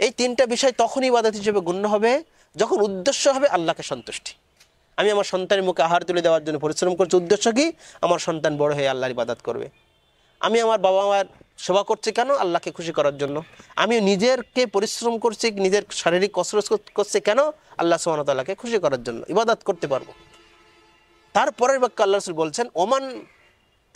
এই তিনটা বিষয় তখনই ইবাদত হিসেবে গণ্য হবে যখন উদ্দেশ্য হবে আল্লাহকে সন্তুষ্টি। আমি আমার সন্তানের মুখে আহার তুলে দেওয়ার জন্য পরিশ্রম করছি, উদ্দেশ্য কি? আমার সন্তান বড় হয়ে আল্লাহর ইবাদত করবে। আমি আমার বাবা মার সেবা করছি কেন? আল্লাহকে খুশি করার জন্য। আমি নিজেরকে পরিশ্রম করছি, নিজের শারীরিক কসরত করছি কেন? আল্লাহ সুবহানাহু ওয়া তাআলাকে খুশি করার জন্য। ইবাদত করতে পারবো। তারপরের বাক্য আল্লাহ রাসূল বলছেন, ওমান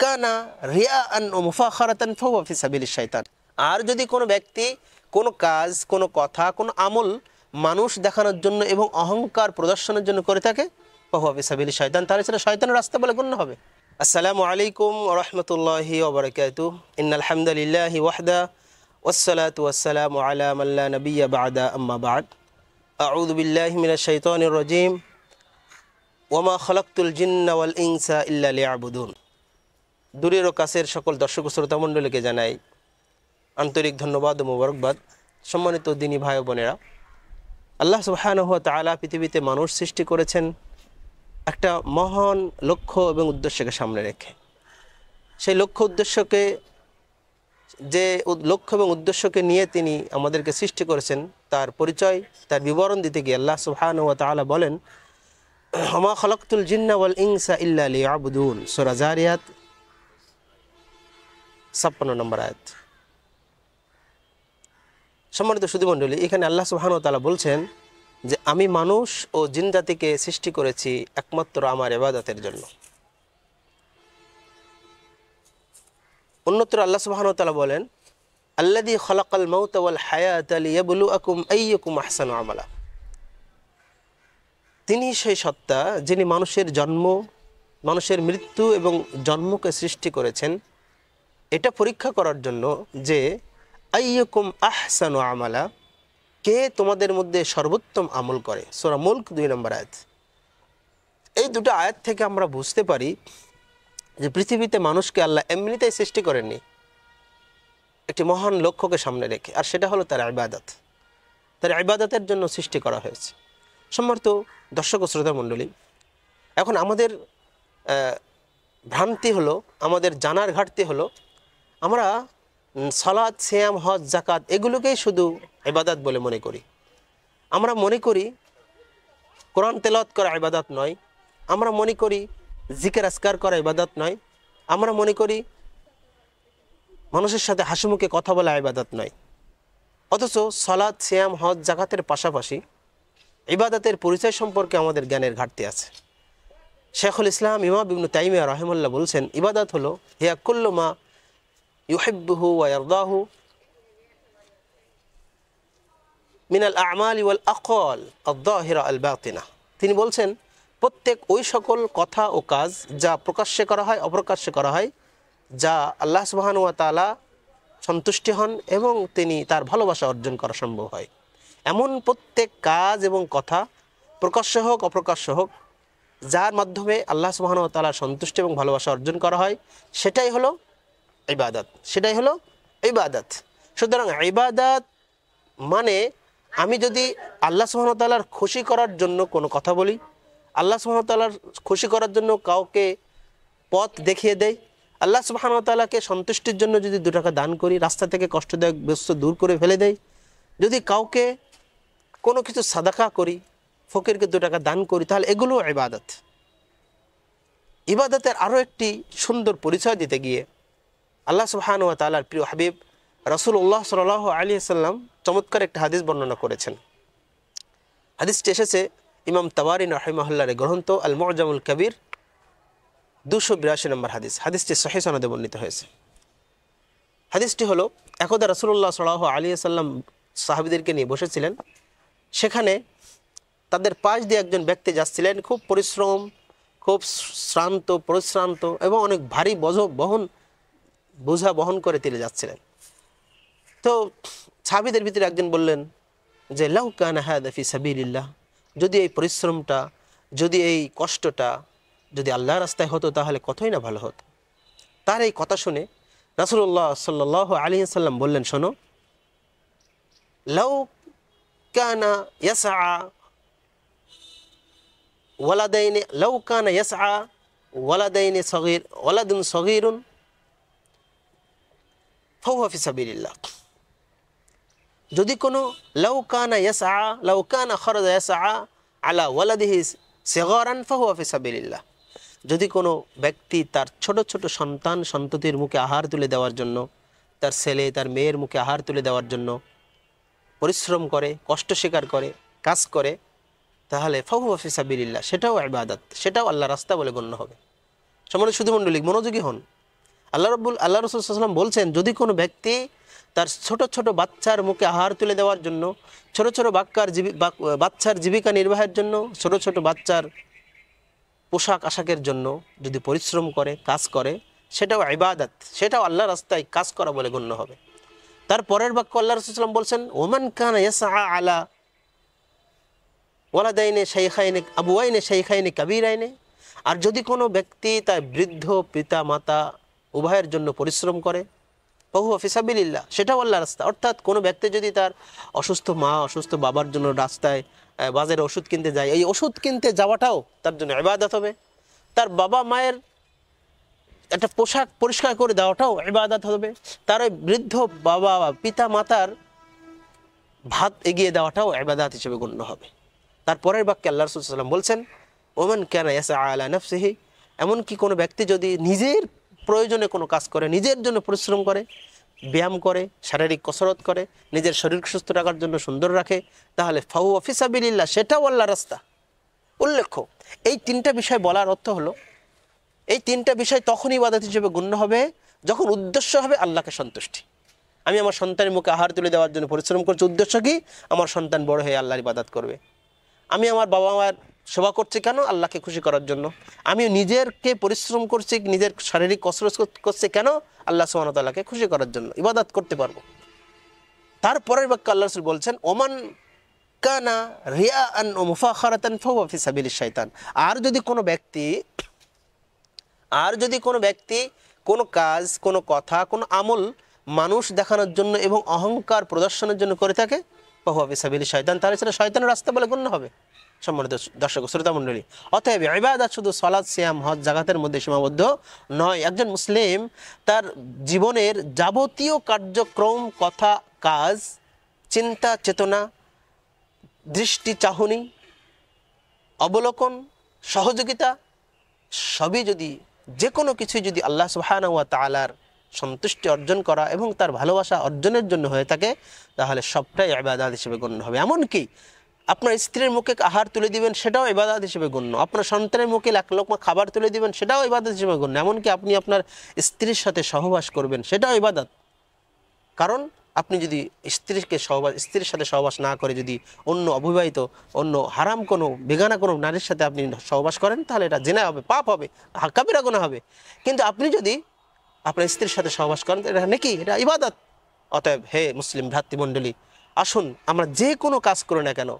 কানা রিয়াআন ওয়া মুফাখারাতান ফাহুয়া ফি সাবিলিশ শাইতান। আর যদি কোনো ব্যক্তি কোনো কাজ, কোনো কথা, কোনো আমল মানুষ দেখানোর জন্য এবং অহংকার প্রদর্শনের জন্য করে থাকে, ফাহুয়া ফি সাবিলিশ শাইতান, তাহলে সেটা শয়তানের রাস্তা বলে গণ্য হবে। আসসালামু আলাইকুম ওয়া রাহমাতুল্লাহি ওয়া বারাকাতুহু। ইন্নাল হামদালিল্লাহি ওয়াহদা ওয়াসসালাতু ওয়াসসালামু আলা মান লা নাবিয়্যা বা'দা, আম্মা বা'দ। আউযু বিল্লাহি মিনাশ শাইতানির রাজীম। ওয়ামা খালাকতুল জিন্না ওয়াল ইনসা ইল্লা লিয়াবুদুন। দূরের ও কাছের সকল দর্শক শ্রোতা মণ্ডলীকে জানাই আন্তরিক ধন্যবাদ ও মোবারকবাদ। সম্মানিত দিনী ভাই বোনেরা, আল্লাহ সুবহানাহু ওয়া তাআলা পৃথিবীতে মানুষ সৃষ্টি করেছেন একটা মহান লক্ষ্য এবং উদ্দেশ্যকে সামনে রেখে। সেই লক্ষ্য উদ্দেশ্যকে, যে লক্ষ্য এবং উদ্দেশ্যকে নিয়ে তিনি আমাদেরকে সৃষ্টি করেছেন, তার পরিচয়, তার বিবরণ দিতে গিয়ে আল্লাহ সুবহানাহু ওয়া তাআলা বলেন, ওমা খালাকতুল জিন্না ওয়াল ইনসা ইল্লা লিয়াবুদুন। সূরা যারিয়াত 56 নম্বর আয়াত। সম্মানিত সুধী মণ্ডলী, এখানে আল্লাহ সুবহানাহু ওয়া তাআলা বলছেন যে আমি মানুষ ও জিন জাতিকে সৃষ্টি করেছি একমাত্র আমার ইবাদতের জন্য। অন্যত্র আল্লাহ সুবহানাহু ওয়া তাআলা বলেন, আল্লাযী খালাকাল মাউতা ওয়াল হায়াতা লিয়াবলুয়াকুম আইয়ুকুম আহসানু আমালা। তিনি সেই সত্তা যিনি মানুষের জন্ম, মানুষের মৃত্যু এবং জন্মকে সৃষ্টি করেছেন এটা পরীক্ষা করার জন্য যে আইয়ুকুম আহসানু আমালা, কে তোমাদের মধ্যে সর্বোত্তম আমল করে। সূরা মুলক 2 নম্বর আয়াত। এই দুটো আয়াত থেকে আমরা বুঝতে পারি যে পৃথিবীতে মানুষকে আল্লাহ এমনিতেই সৃষ্টি করেননি, একটি মহান লক্ষ্যকে সামনে রেখে, আর সেটা হলো তার ইবাদত। তার ইবাদতের জন্য সৃষ্টি করা হয়েছে। সম্মানিত দর্শক ও শ্রোতা মণ্ডলী, এখন আমাদের ভ্রান্তি হলো, আমাদের জানার ঘাটতি হলো, আমরা সালাত, সিয়াম, হজ, যাকাত এগুলোকেই শুধু ইবাদত বলে মনে করি। আমরা মনে করি কোরআন তেলাওয়াত করা ইবাদত নয়, আমরা মনে করি জিকির আজকার করা ইবাদত নয়, আমরা মনে করি মানুষের সাথে হাসিমুখে কথা বলা ইবাদত নয়। অথচ সালাত, সিয়াম, হজ, যাকাতের পাশাপাশি ইবাদতের পরিচয় সম্পর্কে আমাদের জ্ঞানের ঘাটতি আছে। শেখুল ইসলাম ইমাম ইবনে তাইমিয়া রাহিমাহুল্লাহ বলছেন, ইবাদত হলো হিয়া কুল্লু মা ইউহিব্বুহু ওয়া ইয়ারদাহু মিনাল আ'মালি ওয়াল আকওয়াল আয-যাহিরা আল বাতিনা। তিনি বলছেন, প্রত্যেক ওই সকল কথা ও কাজ যা প্রকাশ্যে করা হয়, অপ্রকাশ্যে করা হয়, যা আল্লাহ সুবহানাহু ওয়া তাআলা সন্তুষ্টি হন এবং তিনি তার ভালোবাসা অর্জন করা সম্ভব হয়, এমন প্রত্যেক কাজ এবং কথা প্রকাশ্য হোক অপ্রকাশ্য হোক, যার মাধ্যমে আল্লাহ সুবহানাহু ওয়া তাআলার সন্তুষ্টি এবং ভালোবাসা অর্জন করা হয়, সেটাই হলো ইবাদত, সেটাই হলো ইবাদত। সুতরাং ইবাদত মানে আমি যদি আল্লাহ সুবহানাহু ওয়া তাআলার খুশি করার জন্য কোনো কথা বলি, আল্লাহ সুবহানাহু ওয়া তাআলার খুশি করার জন্য কাউকে পথ দেখিয়ে দেয়, আল্লাহ সুবহানাহু ওয়া তাআলাকে সন্তুষ্টির জন্য যদি 2 টাকা দান করি, রাস্তা থেকে কষ্টদায়ক বস্তু দূর করে ফেলে দেয়, যদি কাউকে কোনো কিছু সাদাকা করি, ফকিরকে 2 টাকা দান করি, তাহলে এগুলো ইবাদত। ইবাদতের আরও একটি সুন্দর পরিচয় দিতে গিয়ে আল্লাহ সুবহানাহু ওয়া তাআলার প্রিয় হাবিব রাসূলুল্লাহ সাল্লাল্লাহু আলাইহি ওয়াসাল্লাম চমৎকার একটা হাদিস বর্ণনা করেছেন। হাদিসটি এসেছে ইমাম তাবারি রাহিমাহুল্লাহর গ্রন্থ আল মু'জামুল কবির 282 নম্বর হাদিস। হাদিসটি সহিহ সনদে বর্ণিত হয়েছে। হাদিসটি হলো, একদা রাসূলুল্লাহ সাল্লাল্লাহু আলাইহি ওয়াসাল্লাম সাহাবীদেরকে নিয়ে বসেছিলেন। সেখানে তাদের পাশ দিয়ে একজন ব্যক্তি যাচ্ছিলেন, খুব পরিশ্রম, খুব শ্রান্ত, পরিশ্রান্ত এবং অনেক ভারী বোঝা বহন করে তিনি যাচ্ছিলেন। তো সাহাবীদের ভিতরে একজন বললেন যে, লাউ কানা হাযা ফি সাবিলিল্লাহ, যদি এই পরিশ্রমটা, যদি এই কষ্টটা যদি আল্লাহর রাস্তায় হতো তাহলে কতই না ভালো হতো। তার এই কথা শুনে রাসূলুল্লাহ সাল্লাল্লাহু আলাইহি ওয়াসাল্লাম বললেন, শোনো, লাউ কানা ইয়াসআ ওয়ালাদাইনি, লাউ কানা ইয়াসআ ওয়ালাদাইনি সগীর, ওয়ালাদুন সগীরুন ফাহুয়া ফি সাবিলিল্লাহ। যদি কোনো লাউ কানা খরাজা ইয়াসআ আলা ওয়ালাদিহি সিগারান ফাহুয়া ফি সাবিলিল্লাহ, যদি কোনো ব্যক্তি তার ছোট ছোট সন্তান সন্ততির মুখে আহার তুলে দেওয়ার জন্য, তার ছেলে তার মেয়ের মুখে আহার তুলে দেওয়ার জন্য পরিশ্রম করে, কষ্ট স্বীকার করে, কাজ করে, তাহলে ফাহুয়া ফি সাবিলিল্লাহ, সেটাও ইবাদত, সেটাও আল্লাহ রাস্তা বলে গণ্য হবে। সম্মানিত সুধীমণ্ডলী, মনোযোগী হন। আল্লাহ রাসূল সাল্লাল্লাহু আলাইহি ওয়াসাল্লাম বলছেন, যদি কোনো ব্যক্তি তার ছোট ছোট বাচ্চার মুখে আহার তুলে দেওয়ার জন্য, ছোট ছোট বাচ্চার জীবিকা নির্বাহের জন্য, ছোট ছোট বাচ্চার পোশাক আশাকের জন্য যদি পরিশ্রম করে, কাজ করে, সেটাও ইবাদত, সেটাও আল্লাহ রাস্তায় কাজ করা বলে গণ্য হবে। তার পরের বাক্য আল্লাহ রাসূল সাল্লাল্লাহু আলাইহি ওয়াসাল্লাম বলছেন, ওমান কানা ইয়াসআ আলা ওয়ালাদাইনে শাইখাইনে আবুয়াইনে শাইখাইনে কাবীরাইনে, আর যদি কোনো ব্যক্তি তার বৃদ্ধ পিতা মাতা উভয়ের জন্য পরিশ্রম করে, ফাহুয়া ফি সাবিলিল্লাহ, সেটাও আল্লাহর রাস্তা। অর্থাৎ কোনো ব্যক্তি যদি তার অসুস্থ মা অসুস্থ বাবার জন্য রাস্তায় বাজারে ওষুধ কিনতে যায়, এই ওষুধ কিনতে যাওয়াটাও তার জন্য ইবাদত হবে। তার বাবা মায়ের একটা পোশাক পরিষ্কার করে দেওয়াটাও ইবাদত হবে। তার ওই বৃদ্ধ বাবা পিতা মাতার ভাত এগিয়ে দেওয়াটাও ইবাদত হিসেবে গণ্য হবে। তারপরের বাক্যে আল্লাহ রাসূল সাল্লাল্লাহু আলাইহি ওয়াসাল্লাম বলছেন, ওমান কানা ইয়াসআ আলা নাফসিহি, এমনকি কোনো ব্যক্তি যদি নিজের প্রয়োজনে কোনো কাজ করে, নিজের জন্য পরিশ্রম করে, ব্যায়াম করে, শারীরিক কসরত করে, নিজের শরীর সুস্থ রাখার জন্য সুন্দর রাখে, তাহলে ফাহুয়া ফি সাবিলিল্লাহ, সেটাও আল্লাহর রাস্তা। উল্লেখ্য, এই তিনটা বিষয় বলার অর্থ হলো, এই তিনটা বিষয় তখনই ইবাদত হিসেবে গণ্য হবে যখন উদ্দেশ্য হবে আল্লাহকে সন্তুষ্টি। আমি আমার সন্তানের মুখে আহার তুলে দেওয়ার জন্য পরিশ্রম করছি, উদ্দেশ্য কি? আমার সন্তান বড় হয়ে আল্লাহর ইবাদত করবে। আমি আমার বাবা মার সেবা করছি কেন? আল্লাহকে খুশি করার জন্য। আমি নিজেরকে পরিশ্রম করছি, নিজের শারীরিক কসরত করছি কেন? আল্লাহ সুবহানাহু ওয়া তাআলাকে খুশি করার জন্য, ইবাদত করতে পারবো। তারপরের বাক্য আল্লাহ রাসূল বলছেন, ওমান কানা রিয়াআন ওয়া মুফাখারাতান ফাহুয়া ফি সাবিলিশ শাইতান, আর যদি কোনো ব্যক্তি কোনো কাজ, কোনো কথা, কোনো আমল মানুষ দেখানোর জন্য এবং অহংকার প্রদর্শনের জন্য করে থাকে, ফাহুয়া ফি সাবিলিশ শাইতান, তাহলে সেটা শয়তানের রাস্তা বলে গণ্য হবে। সম্মানিত দর্শক শ্রোতা মণ্ডলী, অতএব ইবাদত শুধু সালাত সিয়াম হজ জাকাতের মধ্যে সীমাবদ্ধ নয়। একজন মুসলিম তার জীবনের যাবতীয় কার্যক্রম, কথা, কাজ, চিন্তা চেতনা, দৃষ্টি চাহনি, অবলোকন, সহযোগিতা, সবই যদি, যে কোনো কিছুই যদি আল্লাহ সুবহানাহু ওয়া তাআলার সন্তুষ্টি অর্জন করা এবং তার ভালোবাসা অর্জনের জন্য হয়ে থাকে, তাহলে সবটাই ইবাদত হিসেবে গণ্য হবে। এমনকি আপনার স্ত্রীর মুখে আহার তুলে দিবেন, সেটাও ইবাদত হিসেবে গণ্য। আপনার সন্তানের মুখে এক লোকমা খাবার তুলে দিবেন, সেটাও ইবাদত হিসেবে গণ্য। এমনকি আপনি আপনার স্ত্রীর সাথে সহবাস করবেন, সেটাও ইবাদত। কারণ আপনি যদি স্ত্রীর সাথে সহবাস না করে যদি অন্য অবিবাহিত, অন্য হারাম কোনো বেগানা কোনো নারীর সাথে আপনি সহবাস করেন, তাহলে এটা জিনা হবে, পাপ হবে, কাবিরা গুনাহ হবে। কিন্তু আপনি যদি আপনার স্ত্রীর সাথে সহবাস করেন, এটা নেকি, এটা ইবাদত। অতএব হে মুসলিম ভ্রাতৃমণ্ডলী, আসুন আমরা যে কোনো কাজ করি না কেন,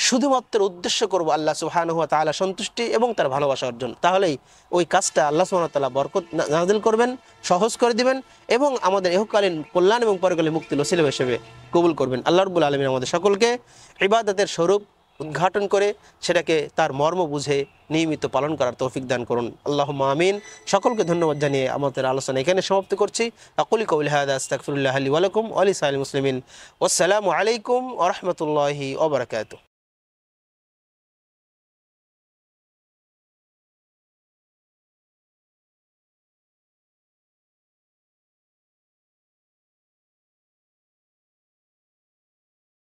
শুধুমাত্র উদ্দেশ্য করব আল্লাহ সুবহানাহু ওয়া তাআলা সন্তুষ্টি এবং তার ভালোবাসা অর্জন। তাহলেই ওই কাজটা আল্লাহ সুবহানাহু ওয়া তাআলা বরকত নাযিল করবেন, সহজ করে দিবেন এবং আমাদের ইহকালীন কল্যাণ এবং পরকালীন মুক্তির ওসিলা হিসেবে কবুল করবেন। আল্লাহ রাব্বুল আলামিন আমাদের সকলকে ইবাদতের স্বরূপ উদ্ঘাটন করে সেটাকে তার মর্ম বুঝে নিয়মিত পালন করার তৌফিক দান করুন। আল্লাহুম্মা আমিন। সকলকে ধন্যবাদ জানিয়ে আমাদের আলোচনা এখানে সমাপ্ত করছি। আকুলি কওলি হাযা আস্তাগফিরুল্লাহ লি ওয়া লাকুম ওয়া লিসাইরিল মুসলিমিন। ওয়াসসালামু আলাইকুম ওয়া রাহমাতুল্লাহি ওয়া বারাকাতুহু।